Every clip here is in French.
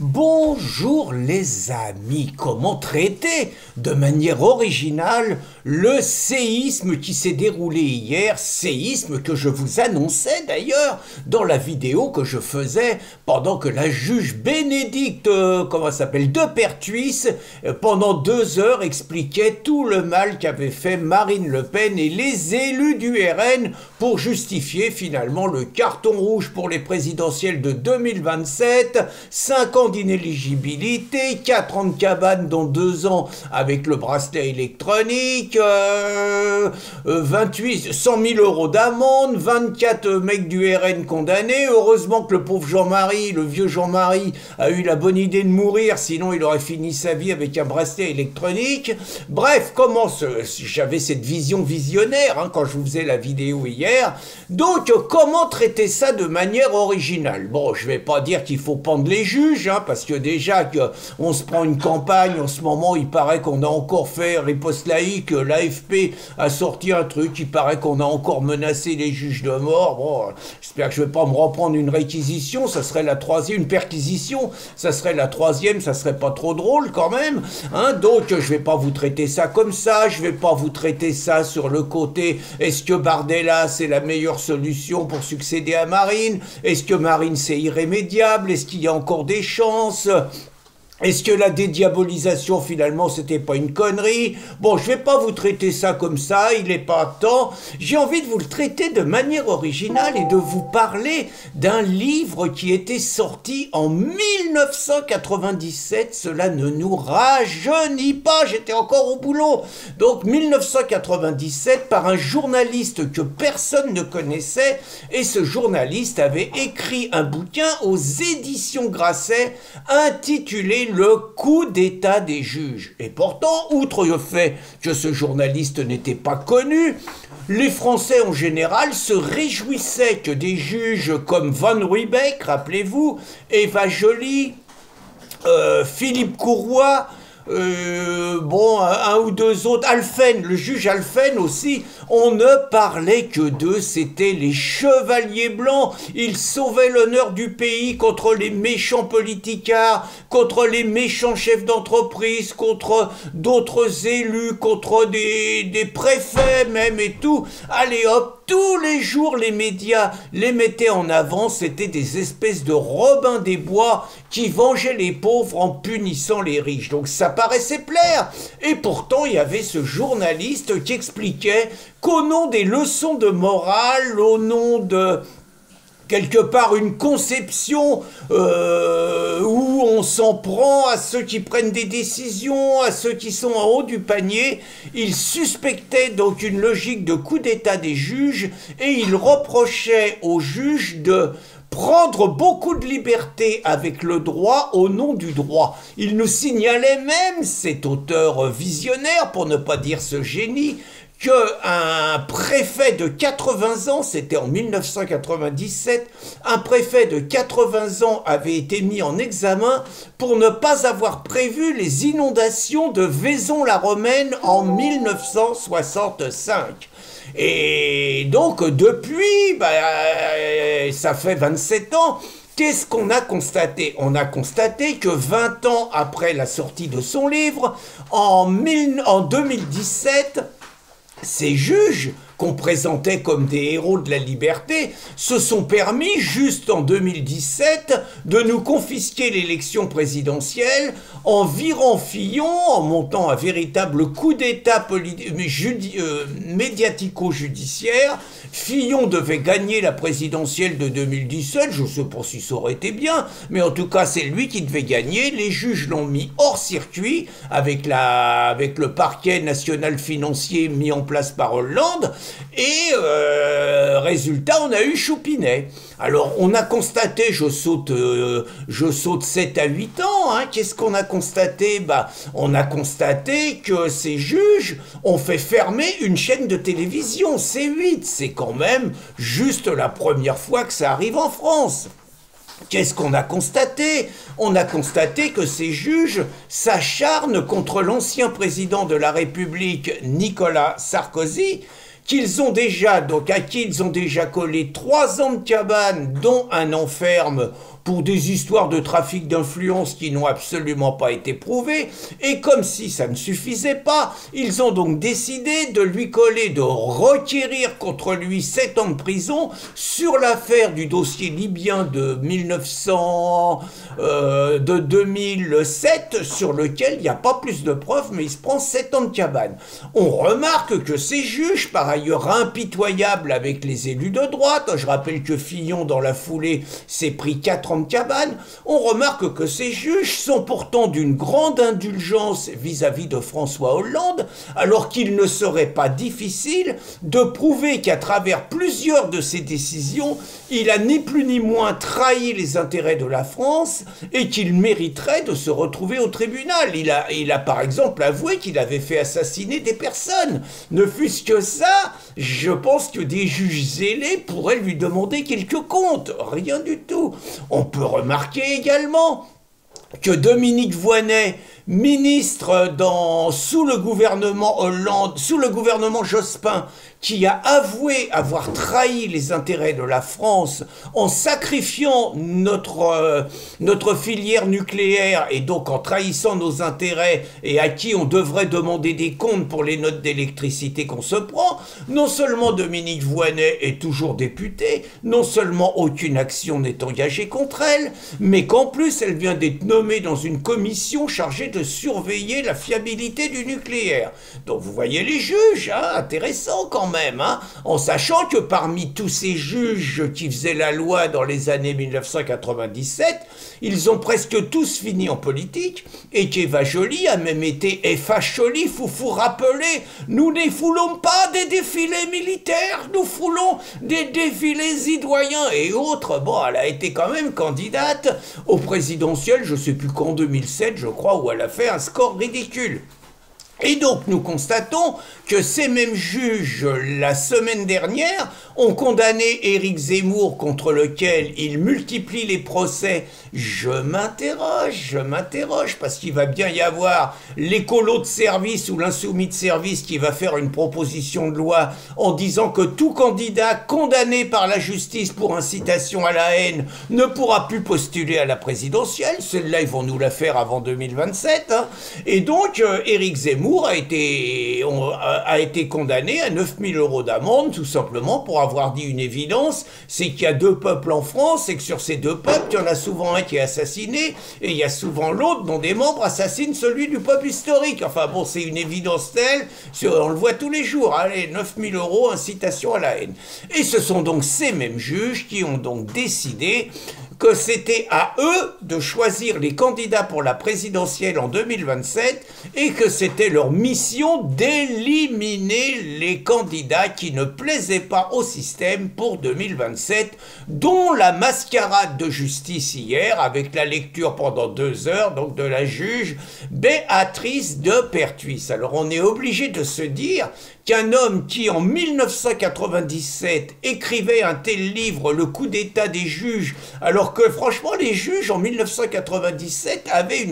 Bonjour les amis, comment traiter de manière originale le séisme qui s'est déroulé hier, séisme que je vous annonçais d'ailleurs dans la vidéo que je faisais pendant que la juge Bénédicte, de Pertuis, pendant 2 heures expliquait tout le mal qu'avaient fait Marine Le Pen et les élus du RN pour justifier finalement le carton rouge pour les présidentielles de 2027, 5 ans d'inéligibilité, 4 ans de cabane dans 2 ans avec le bracelet électronique, 100 000 euros d'amende, 24 mecs du RN condamnés. Heureusement que le pauvre Jean-Marie, le vieux Jean-Marie, a eu la bonne idée de mourir, sinon il aurait fini sa vie avec un bracelet électronique. Bref, j'avais cette vision visionnaire quand je vous faisais la vidéo hier. Donc, comment traiter ça de manière originale? Bon, je vais pas dire qu'il faut pendre les juges, parce que déjà qu'on se prend une campagne, en ce moment, il paraît qu'on a encore fait riposte laïque, l'AFP a sorti un truc, il paraît qu'on a encore menacé les juges de mort. Bon, j'espère que je vais pas me reprendre une réquisition, ça serait la troisième, une perquisition, ça serait la troisième, ça serait pas trop drôle quand même, donc je vais pas vous traiter ça comme ça, je vais pas vous traiter ça sur le côté, est-ce que Bardella c'est la meilleure solution pour succéder à Marine, est-ce que Marine c'est irrémédiable, est-ce qu'il y a encore des chances? Est-ce que la dédiabolisation, finalement, c'était pas une connerie? Bon, je vais pas vous traiter ça comme ça, il est pas temps. J'ai envie de vous le traiter de manière originale et de vous parler d'un livre qui était sorti en 1997. Cela ne nous rajeunit pas, j'étais encore au boulot. Donc, 1997, par un journaliste que personne ne connaissait. Et ce journaliste avait écrit un bouquin aux éditions Grasset intitulé le coup d'état des juges. Et pourtant, outre le fait que ce journaliste n'était pas connu, les Français en général se réjouissaient que des juges comme Van Ruybeck, rappelez-vous, Eva Joly, Philippe Courroy, un ou deux autres, Alphen, le juge Alphen aussi, on ne parlait que d'eux, c'était les chevaliers blancs, ils sauvaient l'honneur du pays contre les méchants politicards, contre les méchants chefs d'entreprise, contre d'autres élus, contre des préfets même et tout. Allez hop, tous les jours les médias les mettaient en avant, c'était des espèces de Robin des Bois qui vengeaient les pauvres en punissant les riches. Donc ça paraissait plaire. Et pourtant, il y avait ce journaliste qui expliquait qu'au nom des leçons de morale, au nom de quelque part une conception où on s'en prend à ceux qui prennent des décisions, à ceux qui sont en haut du panier, il suspectait donc une logique de coup d'état des juges et il reprochait aux juges de prendre beaucoup de liberté avec le droit au nom du droit. Il nous signalait même, cet auteur visionnaire, pour ne pas dire ce génie, qu'un préfet de 80 ans, c'était en 1997, un préfet de 80 ans avait été mis en examen pour ne pas avoir prévu les inondations de Vaison-la-Romaine en 1965. Et donc, depuis, ça fait 27 ans, qu'est-ce qu'on a constaté? On a constaté que 20 ans après la sortie de son livre, en 2017, ces juges, qu'on présentait comme des héros de la liberté, se sont permis, juste en 2017, de nous confisquer l'élection présidentielle en virant Fillon, en montant un véritable coup d'état médiatico-judiciaire. Fillon devait gagner la présidentielle de 2017, je ne sais pas si ça aurait été bien, mais en tout cas c'est lui qui devait gagner. Les juges l'ont mis hors circuit avec le parquet national financier mis en place par Hollande. Et résultat, on a eu Choupinet. Alors, on a constaté, je saute 7 à 8 ans, qu'est-ce qu'on a constaté? On a constaté que ces juges ont fait fermer une chaîne de télévision, C8. C'est quand même juste la première fois que ça arrive en France. Qu'est-ce qu'on a constaté? On a constaté que ces juges s'acharnent contre l'ancien président de la République, Nicolas Sarkozy, à qui ils ont déjà collé 3 ans de cabane, dont un enferme pour des histoires de trafic d'influence qui n'ont absolument pas été prouvées, et comme si ça ne suffisait pas, ils ont donc décidé de lui coller, de requérir contre lui 7 ans de prison sur l'affaire du dossier libyen de 2007, sur lequel il n'y a pas plus de preuves, mais il se prend 7 ans de cabane. On remarque que ces juges, par ailleurs impitoyables avec les élus de droite, je rappelle que Fillon, dans la foulée, s'est pris 4 ans de cabane, on remarque que ces juges sont pourtant d'une grande indulgence vis-à-vis de François Hollande, alors qu'il ne serait pas difficile de prouver qu'à travers plusieurs de ses décisions, il a ni plus ni moins trahi les intérêts de la France et qu'il mériterait de se retrouver au tribunal. Il a par exemple avoué qu'il avait fait assassiner des personnes. Ne fût-ce que ça, je pense que des juges zélés pourraient lui demander quelques comptes. Rien du tout. On peut remarquer également que Dominique Voynet, ministre sous le gouvernement Hollande, sous le gouvernement Jospin, qui a avoué avoir trahi les intérêts de la France en sacrifiant notre filière nucléaire et donc en trahissant nos intérêts et à qui on devrait demander des comptes pour les notes d'électricité qu'on se prend, non seulement Dominique Voynet est toujours députée, non seulement aucune action n'est engagée contre elle, mais qu'en plus elle vient d'être nommée dans une commission chargée de surveiller la fiabilité du nucléaire. Donc vous voyez les juges, hein, intéressant quand même, hein, en sachant que parmi tous ces juges qui faisaient la loi dans les années 1997, ils ont presque tous fini en politique, et qu'Eva Joly a même été Eva Joly, vous rappeler, nous ne foulons pas des défilés militaires, nous foulons des défilés citoyens et autres. Bon, elle a été quand même candidate au présidentiel, je ne sais plus qu'en 2007, je crois, où elle a fait un score ridicule. Et donc nous constatons que ces mêmes juges, la semaine dernière, ont condamné Éric Zemmour, contre lequel il multiplie les procès. Je m'interroge, parce qu'il va bien y avoir l'écolo de service ou l'insoumis de service qui va faire une proposition de loi en disant que tout candidat condamné par la justice pour incitation à la haine ne pourra plus postuler à la présidentielle. Celle-là, ils vont nous la faire avant 2027. Hein. Et donc, Éric Zemmour a été condamné à 9 000 € d'amende, tout simplement pour avoir dit une évidence, c'est qu'il y a 2 peuples en France, et que sur ces 2 peuples, il y en a souvent un qui est assassiné, et il y a souvent l'autre dont des membres assassinent celui du peuple historique. Enfin bon, c'est une évidence telle, on le voit tous les jours, allez, 9 000 €, incitation à la haine. Et ce sont donc ces mêmes juges qui ont donc décidé que c'était à eux de choisir les candidats pour la présidentielle en 2027 et que c'était leur mission d'éliminer les candidats qui ne plaisaient pas au système pour 2027, dont la mascarade de justice hier avec la lecture pendant 2 heures donc de la juge Béatrice de Pertuis. Alors on est obligé de se dire qu'un homme qui en 1997 écrivait un tel livre, Le coup d'état des juges, alors que franchement les juges en 1997 avaient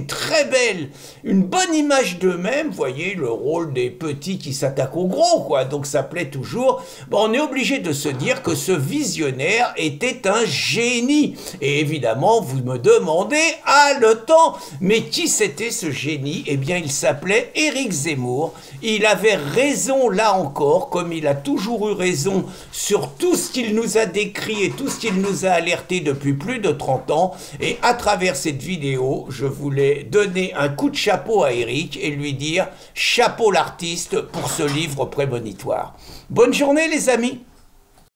une bonne image d'eux-mêmes, voyez le rôle des petits qui s'attaquent aux gros, quoi, donc ça plaît toujours. Bon, on est obligé de se dire que ce visionnaire était un génie, et évidemment vous me demandez, haletant, mais qui c'était ce génie? Eh bien il s'appelait Éric Zemmour, il avait raison là encore, comme il a toujours eu raison sur tout ce qu'il nous a décrit et tout ce qu'il nous a alerté depuis plus de 30 ans, et à travers cette vidéo, je voulais donner un coup de chapeau à Éric et lui dire chapeau l'artiste pour ce livre prémonitoire. Bonne journée les amis!